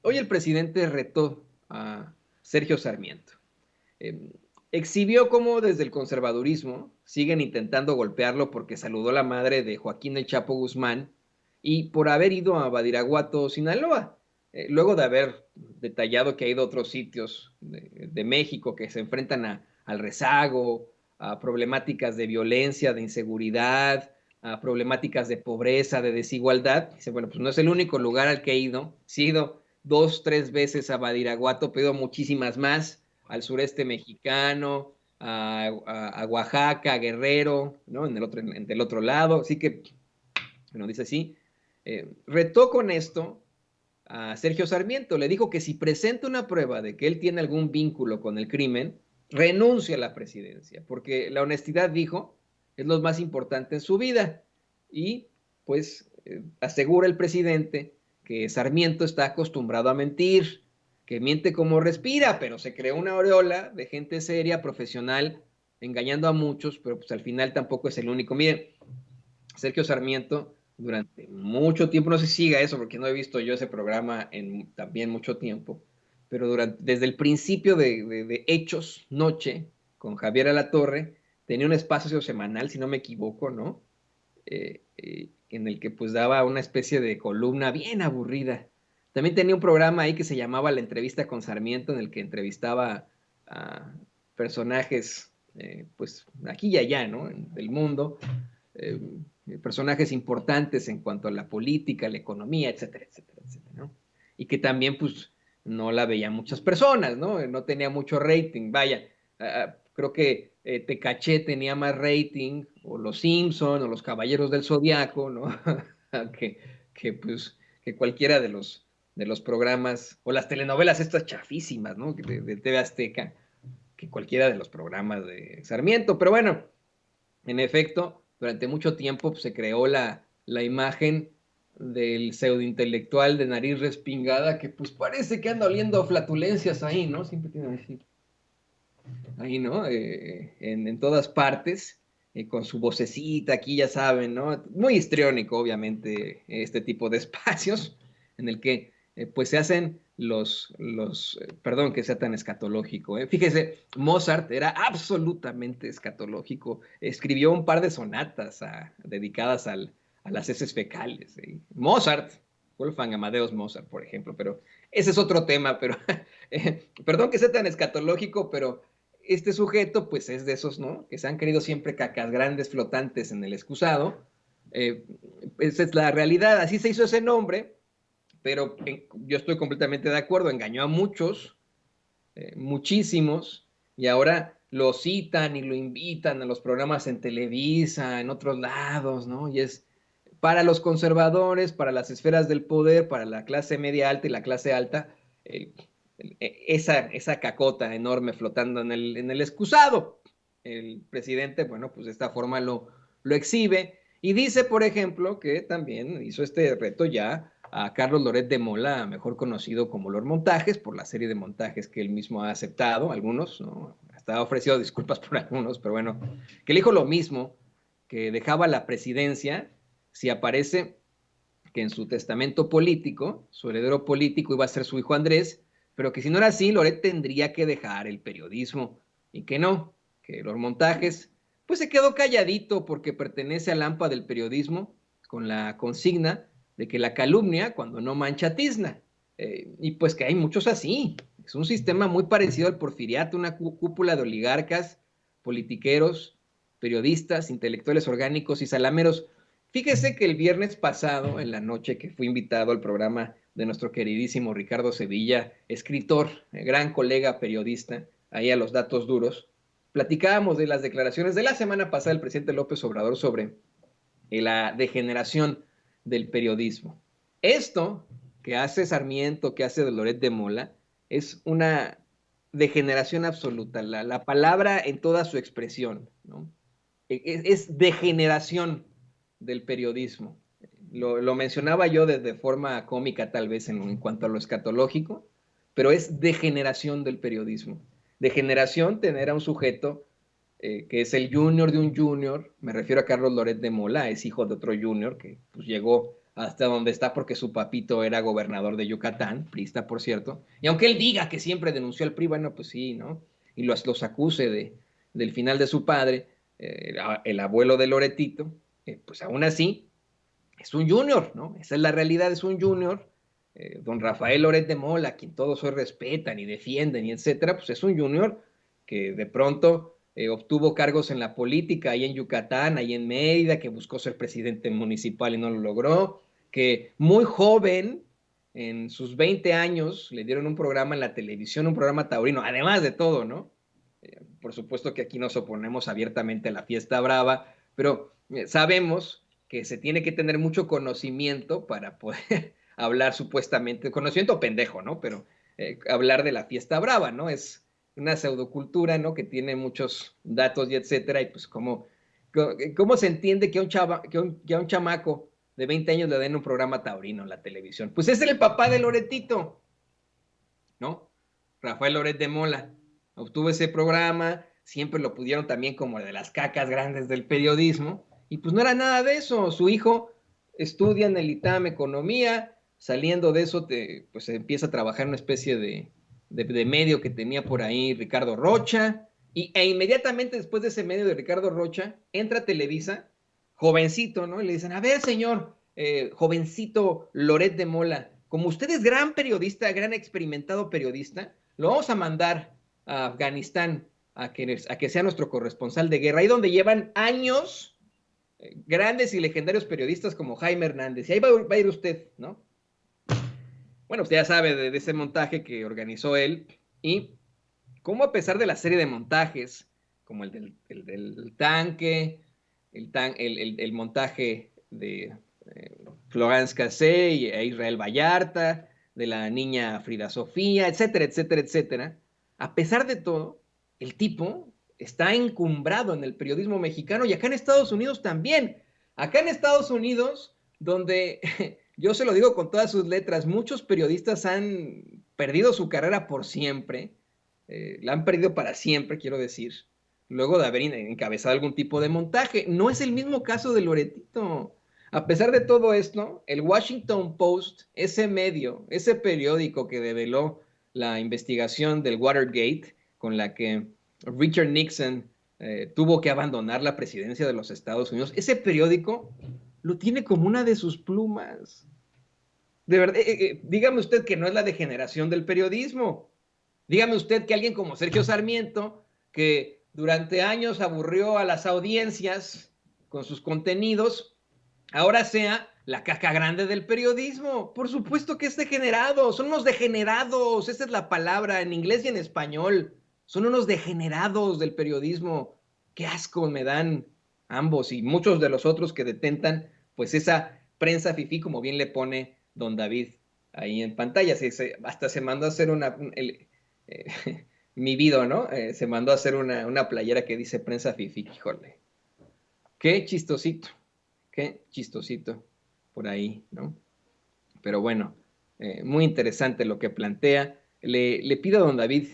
hoy el presidente retó a Sergio Sarmiento. Exhibió cómo desde el conservadurismo siguen intentando golpearlo porque saludó a la madre de Joaquín El Chapo Guzmán y por haber ido a Badiraguato, Sinaloa. Luego de haber detallado que ha ido a otros sitios de México que se enfrentan al rezago, a problemáticas de violencia, de inseguridad, a problemáticas de pobreza, de desigualdad. Dice, bueno, pues no es el único lugar al que he ido. Sí he ido 2, 3 veces a Badiraguato, pero he ido muchísimas más al sureste mexicano, a Oaxaca, a Guerrero, ¿no? Del otro lado. Así que, bueno, dice así, retó con esto a Sergio Sarmiento. Le dijo que si presenta una prueba de que él tiene algún vínculo con el crimen, renuncia a la presidencia, porque la honestidad, dijo, es lo más importante en su vida. Y pues asegura el presidente que Sarmiento está acostumbrado a mentir, que miente como respira, pero se creó una aureola de gente seria, profesional, engañando a muchos, pero pues al final tampoco es el único. Miren, Sergio Sarmiento durante mucho tiempo, no sé si siga eso porque no he visto yo ese programa en también mucho tiempo, pero desde el principio de Hechos Noche con Javier Alatorre, tenía un espacio semanal, si no me equivoco, ¿no? En el que pues daba una especie de columna bien aburrida. También tenía un programa ahí que se llamaba La Entrevista con Sarmiento, en el que entrevistaba a personajes, pues aquí y allá, ¿no? Del mundo, eh, personajes importantes en cuanto a la política, la economía, etcétera, etcétera, etcétera, ¿no? Y que también, pues, no la veían muchas personas, ¿no? No tenía mucho rating, vaya, creo que Tecaché tenía más rating, o Los Simpson, o Los Caballeros del Zodiaco, ¿no? que, pues, que cualquiera de los programas, o las telenovelas estas chafísimas, ¿no? De TV Azteca, que cualquiera de los programas de Sarmiento, pero bueno, en efecto, durante mucho tiempo pues, se creó la imagen del pseudointelectual de nariz respingada que pues parece que anda oliendo flatulencias ahí, ¿no? Siempre tiene así, ahí, ¿no? En todas partes, con su vocecita aquí, ya saben, ¿no? Muy histriónico, obviamente, este tipo de espacios en el que pues se hacen perdón que sea tan escatológico, ¿eh? Fíjese, Mozart era absolutamente escatológico, escribió un par de sonatas dedicadas a las heces fecales, ¿eh? Mozart, Wolfgang Amadeus Mozart, por ejemplo, pero ese es otro tema, pero perdón que sea tan escatológico, pero este sujeto, pues es de esos, ¿no? Que se han querido siempre cacas grandes flotantes en el excusado. Eh, Esa es la realidad, así se hizo ese nombre, pero yo estoy completamente de acuerdo, engañó a muchos, muchísimos, y ahora lo citan y lo invitan a los programas en Televisa, en otros lados, ¿no? Y es para los conservadores, para las esferas del poder, para la clase media alta y la clase alta, eh, esa cacota enorme flotando en el excusado. El presidente, bueno, pues de esta forma lo exhibe y dice, por ejemplo, que también hizo este reto ya a Carlos Loret de Mola, mejor conocido como Lord Montajes, por la serie de montajes que él mismo ha aceptado, algunos, ¿no? Hasta ha ofrecido disculpas por algunos, pero bueno, que le dijo lo mismo, que dejaba la presidencia si aparece que en su testamento político, su heredero político iba a ser su hijo Andrés, pero que si no era así, Loret tendría que dejar el periodismo y que no, que los montajes, pues se quedó calladito porque pertenece al AMPA del periodismo con la consigna de que la calumnia cuando no mancha tizna. Y pues que hay muchos así. Es un sistema muy parecido al porfiriato, una cúpula de oligarcas, politiqueros, periodistas, intelectuales orgánicos y salameros. Fíjese que el viernes pasado, en la noche que fui invitado al programa de nuestro queridísimo Ricardo Sevilla, escritor, gran colega periodista, ahí a los datos duros, platicábamos de las declaraciones de la semana pasada del presidente López Obrador sobre la degeneración del periodismo. Esto que hace Sarmiento, que hace Loret de Mola, es una degeneración absoluta, la palabra en toda su expresión, ¿no? Es degeneración del periodismo. Lo mencionaba yo de forma cómica tal vez en cuanto a lo escatológico, pero es degeneración del periodismo. Degeneración tener a un sujeto que es el junior de un junior, me refiero a Carlos Loret de Mola, es hijo de otro junior que pues, llegó hasta donde está porque su papito era gobernador de Yucatán, priista, por cierto. Y aunque él diga que siempre denunció al PRI, bueno, pues sí, ¿no? Y los acuse del final de su padre, el abuelo de Loretito, pues aún así es un junior, ¿no? Esa es la realidad, es un junior. Don Rafael Loret de Mola, a quien todos hoy respetan y defienden y etcétera, pues es un junior que de pronto obtuvo cargos en la política, ahí en Yucatán, ahí en Mérida, que buscó ser presidente municipal y no lo logró, que muy joven, en sus 20 años, le dieron un programa en la televisión, un programa taurino, además de todo, ¿no? Por supuesto que aquí nos oponemos abiertamente a la fiesta brava, pero sabemos que se tiene que tener mucho conocimiento para poder hablar supuestamente, conocimiento pendejo, ¿no? Pero hablar de la fiesta brava, ¿no? Es una pseudocultura, ¿no? Que tiene muchos datos y etcétera, y pues cómo se entiende que que a un chamaco de 20 años le den un programa taurino en la televisión. Pues es el papá de Loretito, ¿no? Rafael Loret de Mola obtuvo ese programa, siempre lo pudieron también como de las cacas grandes del periodismo, y pues no era nada de eso. Su hijo estudia en el ITAM Economía, saliendo de eso, pues empieza a trabajar en una especie de medio que tenía por ahí Ricardo Rocha, e inmediatamente después de ese medio de Ricardo Rocha, entra a Televisa, jovencito, ¿no? Y le dicen, a ver, señor, jovencito Loret de Mola, como usted es gran periodista, gran experimentado periodista, lo vamos a mandar a Afganistán a que sea nuestro corresponsal de guerra, ahí donde llevan años grandes y legendarios periodistas como Jaime Hernández. Y ahí va a ir usted, ¿no? Bueno, usted ya sabe de ese montaje que organizó él y cómo a pesar de la serie de montajes, como el tanque, el montaje de Florence Cassé e Israel Vallarta, de la niña Frida Sofía, etcétera, etcétera, etcétera, a pesar de todo, el tipo está encumbrado en el periodismo mexicano y acá en Estados Unidos también. Acá en Estados Unidos, donde yo se lo digo con todas sus letras, muchos periodistas han perdido su carrera por siempre, la han perdido para siempre, quiero decir, luego de haber encabezado algún tipo de montaje. No es el mismo caso de Loretito. A pesar de todo esto, el Washington Post, ese medio, ese periódico que develó la investigación del Watergate, con la que Richard Nixon tuvo que abandonar la presidencia de los Estados Unidos, ese periódico lo tiene como una de sus plumas. De verdad, dígame usted que no es la degeneración del periodismo. Dígame usted que alguien como Sergio Sarmiento, que durante años aburrió a las audiencias con sus contenidos, ahora sea la caca grande del periodismo. Por supuesto que es degenerado, son unos degenerados, esa es la palabra en inglés y en español. Son unos degenerados del periodismo. Qué asco me dan ambos y muchos de los otros que detentan pues esa prensa fifí, como bien le pone don David ahí en pantalla. Hasta se mandó a hacer eh, mi video, ¿no? Se mandó a hacer una playera que dice prensa fifí, híjole. Qué chistosito. Qué chistosito por ahí, ¿no? Pero bueno, muy interesante lo que plantea. Le pido a don David